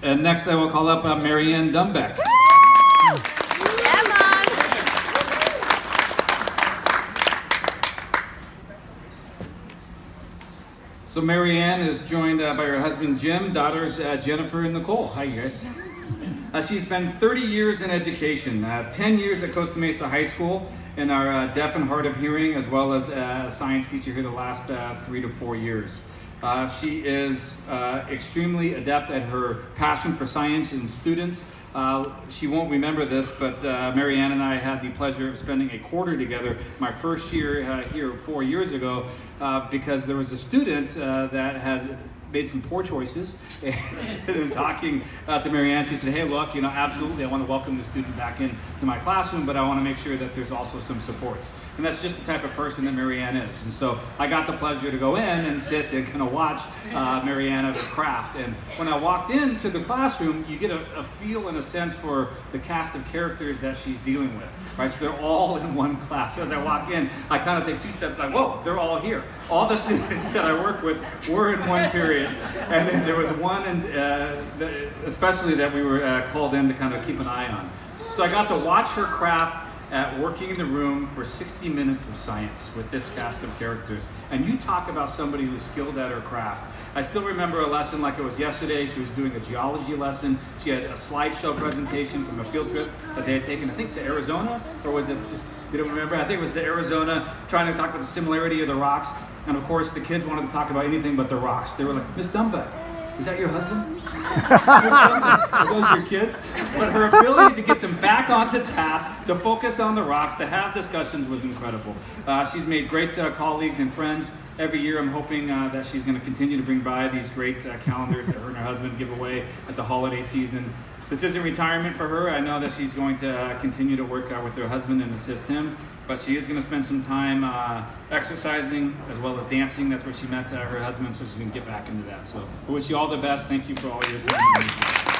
And next I will call up Marianne Dumbeck. Yeah, Mom. So Marianne is joined by her husband Jim, daughters Jennifer and Nicole. Hi, you guys. She's spent 30 years in education, 10 years at Costa Mesa High School in our deaf and hard of hearing, as well as a science teacher here the last 3 to 4 years. She is extremely adept at her passion for science and students. She won't remember this, but Marianne and I had the pleasure of spending a quarter together my first year here 4 years ago because there was a student that had made some poor choices. And in talking to Marianne, she said, hey, look, absolutely, I want to welcome the student back into my classroom, but I want to make sure that there's also some supports. And that's just the type of person that Marianne is. And so I got the pleasure to go in and sit and kind of watch Marianne at her craft. And when I walked into the classroom, you get a feel and a sense for the cast of characters that she's dealing with. Right, so they're all in one class. So as I walk in, I kind of take 2 steps, like, whoa, they're all here. All the students that I work with were in one period. And then there was one, especially that we were called in to kind of keep an eye on. So I got to watch her craft at working in the room for 60 minutes of science with this cast of characters. And you talk about somebody who's skilled at her craft. I still remember a lesson like it was yesterday. She was doing a geology lesson. She had a slideshow presentation from a field trip that they had taken, I think, to Arizona, or was it, you don't remember? I think it was to Arizona, trying to talk about the similarity of the rocks. And of course, the kids wanted to talk about anything but the rocks. They were like, Miss Dumbeck, is that your husband? Are those your kids? But her ability to get them back onto task, to focus on the rocks, to have discussions was incredible. She's made great colleagues and friends. Every year I'm hoping that she's going to continue to bring by these great calendars that her and her husband give away at the holiday season. This isn't retirement for her. I know that she's going to continue to work with her husband and assist him, but she is going to spend some time exercising as well as dancing. That's where she met her husband, so she's going to get back into that. So I wish you all the best. Thank you for all your time.